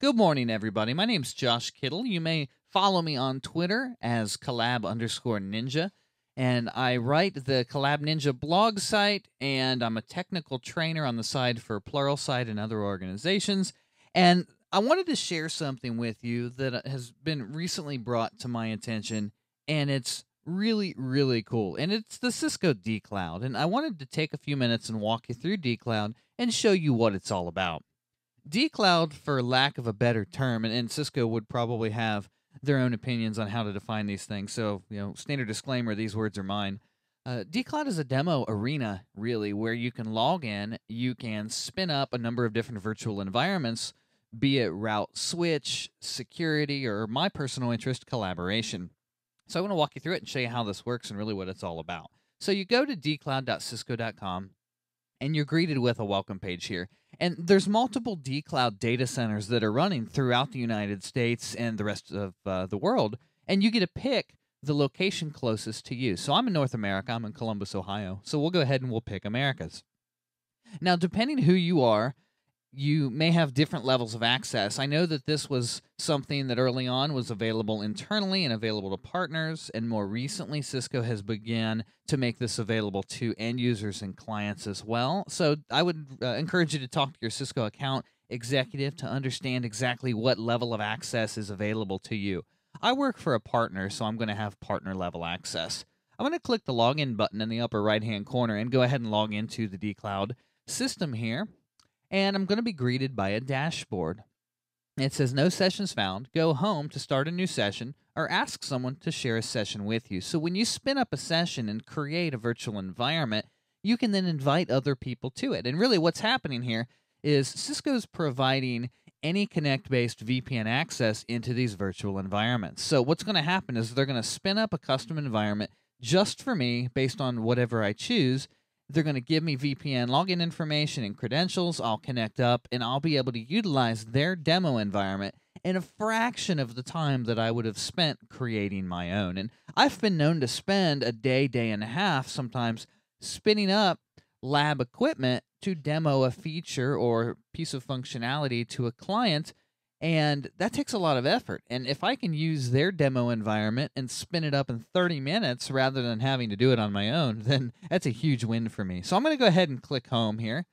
Good morning, everybody. My name's Josh Kittle. You may follow me on Twitter as collab_ninja. And I write the Collab Ninja blog site, and I'm a technical trainer on the side for Pluralsight and other organizations. And I wanted to share something with you that has been recently brought to my attention, and it's really, really cool. And it's the Cisco dCloud. And I wanted to take a few minutes and walk you through dCloud and show you what it's all about. dCloud, for lack of a better term, and Cisco would probably have their own opinions on how to define these things. So, standard disclaimer, these words are mine. dCloud is a demo arena, really, where you can log in, you can spin up a number of different virtual environments, be it route switch, security, or my personal interest, collaboration. So I want to walk you through it and show you how this works and really what it's all about. So you go to dcloud.cisco.com, and you're greeted with a welcome page here. And there's multiple dCloud data centers that are running throughout the United States and the rest of the world, and you get to pick the location closest to you. So I'm in North America. I'm in Columbus, Ohio. So we'll go ahead and we'll pick Americas. Now, depending who you are, you may have different levels of access. I know that this was something that early on was available internally and available to partners, and more recently, Cisco has begun to make this available to end users and clients as well. So I would encourage you to talk to your Cisco account executive to understand exactly what level of access is available to you. I work for a partner, so I'm going to have partner level access. I'm going to click the login button in the upper right-hand corner and go ahead and log into the dCloud system here. And I'm going to be greeted by a dashboard. It says no sessions found, go home to start a new session, or ask someone to share a session with you. So when you spin up a session and create a virtual environment, you can then invite other people to it. And really what's happening here is Cisco's providing AnyConnect-based VPN access into these virtual environments. So what's going to happen is they're going to spin up a custom environment just for me based on whatever I choose. They're going to give me VPN login information and credentials. I'll connect up, and I'll be able to utilize their demo environment in a fraction of the time that I would have spent creating my own. And I've been known to spend a day, day and a half sometimes spinning up lab equipment to demo a feature or piece of functionality to a client, and that takes a lot of effort. And if I can use their demo environment and spin it up in 30 minutes rather than having to do it on my own, then that's a huge win for me. So I'm going to go ahead and click home here,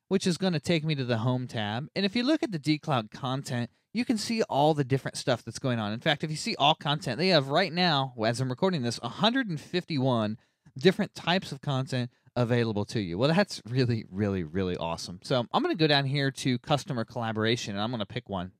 which is going to take me to the home tab. And if you look at the dCloud content, you can see all the different stuff that's going on. In fact, if you see all content, they have right now, as I'm recording this, 151 different types of content available to you. Well, that's really, really, really awesome. So I'm going to go down here to customer collaboration, and I'm going to pick one.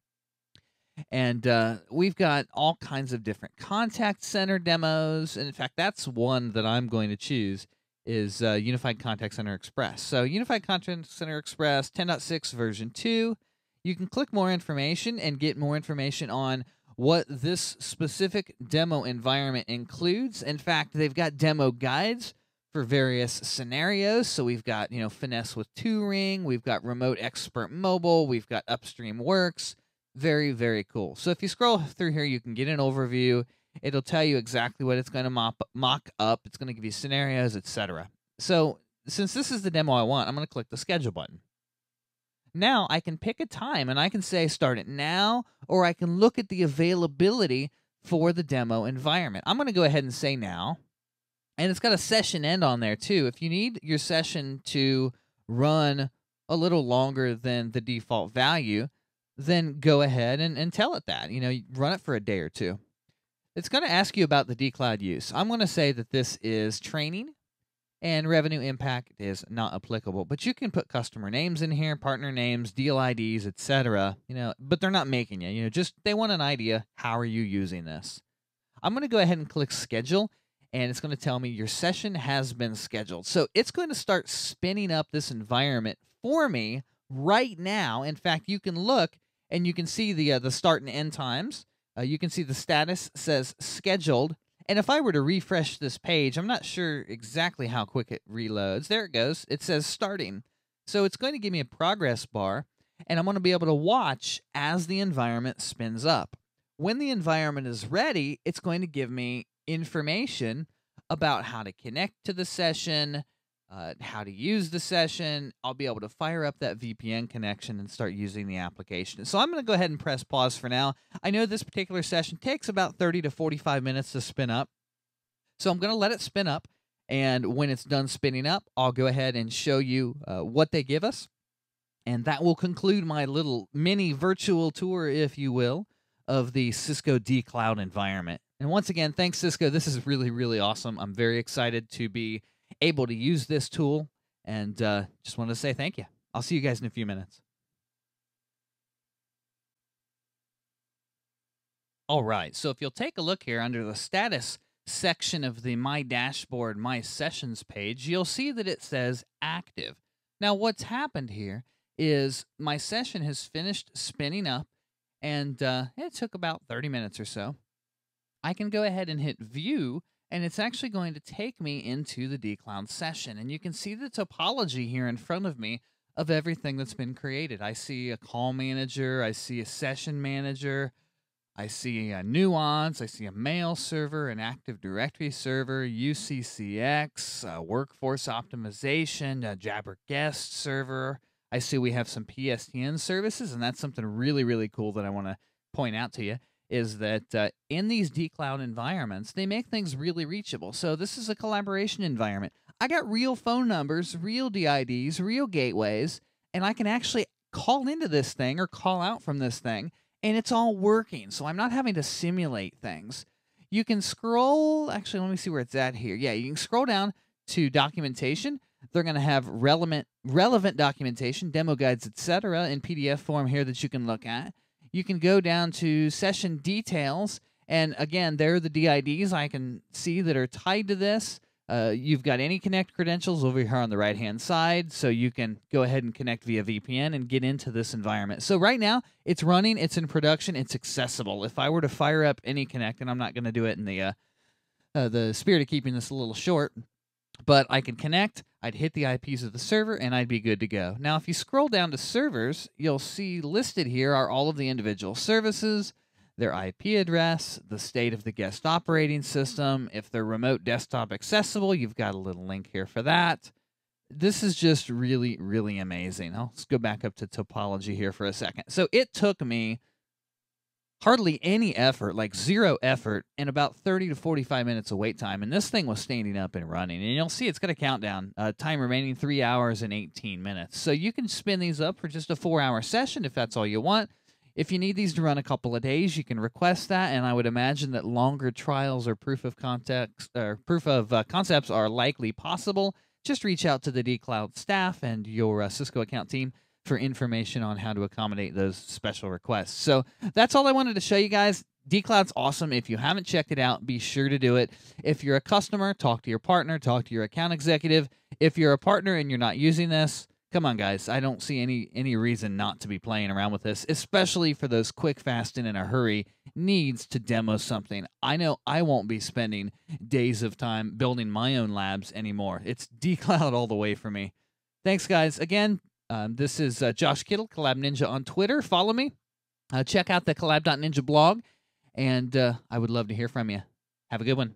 And we've got all kinds of different contact center demos. And in fact, that's one that I'm going to choose is Unified Contact Center Express. So Unified Contact Center Express 10.6 version 2. You can click more information and get more information on what this specific demo environment includes. In fact, they've got demo guides for various scenarios. So we've got, Finesse with 2-ring. We've got Remote Expert Mobile. We've got Upstream Works. Very, very cool. So if you scroll through here, you can get an overview. It'll tell you exactly what it's going to mock up. It's going to give you scenarios, etc. So since this is the demo I want, I'm going to click the schedule button. Now I can pick a time, and I can say start it now, or I can look at the availability for the demo environment. I'm going to go ahead and say now. And it's got a session end on there too. If you need your session to run a little longer than the default value, then go ahead and tell it that. Run it for a day or two. It's going to ask you about the dCloud use. I'm going to say that this is training, and revenue impact is not applicable. But you can put customer names in here, partner names, deal IDs, etc. But they're not making you. Just they want an idea. How are you using this? I'm going to go ahead and click schedule, and it's going to tell me your session has been scheduled. So it's going to start spinning up this environment for me right now. In fact, you can look and you can see the start and end times. You can see the status says scheduled. And if I were to refresh this page, I'm not sure exactly how quick it reloads. There it goes. It says starting. So it's going to give me a progress bar, and I'm going to be able to watch as the environment spins up. When the environment is ready, it's going to give me information about how to connect to the session, how to use the session. I'll be able to fire up that VPN connection and start using the application. So I'm going to go ahead and press pause for now. I know this particular session takes about 30 to 45 minutes to spin up. So I'm going to let it spin up. And when it's done spinning up, I'll go ahead and show you what they give us. And that will conclude my little mini virtual tour, if you will, of the Cisco dCloud environment. And once again, thanks, Cisco. This is really, really awesome. I'm very excited to be able to use this tool, and just wanted to say thank you. I'll see you guys in a few minutes. All right, so if you'll take a look here under the status section of the My Dashboard, My Sessions page, you'll see that it says active. Now, what's happened here is my session has finished spinning up, and it took about 30 minutes or so. I can go ahead and hit view, and it's actually going to take me into the dCloud session. And you can see the topology here in front of me of everything that's been created. I see a call manager, I see a session manager, I see a Nuance, I see a mail server, an Active Directory server, UCCX, workforce optimization, a Jabber guest server. I see we have some PSTN services, and that's something really, really cool that I want to point out to you, is that in these dCloud environments, they make things really reachable. So this is a collaboration environment. I got real phone numbers, real DIDs, real gateways, and I can actually call into this thing or call out from this thing, and it's all working. So I'm not having to simulate things. You can scroll, actually, let me see where it's at here. Yeah, you can scroll down to documentation. They're going to have relevant documentation, demo guides, etc. in PDF form here that you can look at. You can go down to session details, and again, there are the DIDs I can see that are tied to this. You've got AnyConnect credentials over here on the right-hand side, so you can go ahead and connect via VPN and get into this environment. So right now, it's running, it's in production, it's accessible. If I were to fire up AnyConnect, and I'm not going to do it in the spirit of keeping this a little short, but I can connect, I'd hit the IPs of the server, and I'd be good to go. Now, if you scroll down to servers, you'll see listed here are all of the individual services, their IP address, the state of the guest operating system. If they're remote desktop accessible, you've got a little link here for that. This is just really, really amazing. Let's go back up to topology here for a second. So it took me hardly any effort, like zero effort, and about 30 to 45 minutes of wait time. And this thing was standing up and running. And you'll see it's got a countdown. Time remaining 3 hours and 18 minutes. So you can spin these up for just a 4-hour session if that's all you want. If you need these to run a couple of days, you can request that. And I would imagine that longer trials or proof of concepts are likely possible. Just reach out to the dCloud staff and your Cisco account team for information on how to accommodate those special requests. So that's all I wanted to show you guys. dCloud's awesome. If you haven't checked it out, be sure to do it. If you're a customer, talk to your partner, talk to your account executive. If you're a partner and you're not using this, come on, guys. I don't see any reason not to be playing around with this, especially for those quick, fast, and in a hurry needs to demo something. I know I won't be spending days of time building my own labs anymore. It's dCloud all the way for me. Thanks, guys. Again, this is Josh Kittle, Collab Ninja on Twitter. Follow me. Check out the collab.ninja blog, and I would love to hear from you. Have a good one.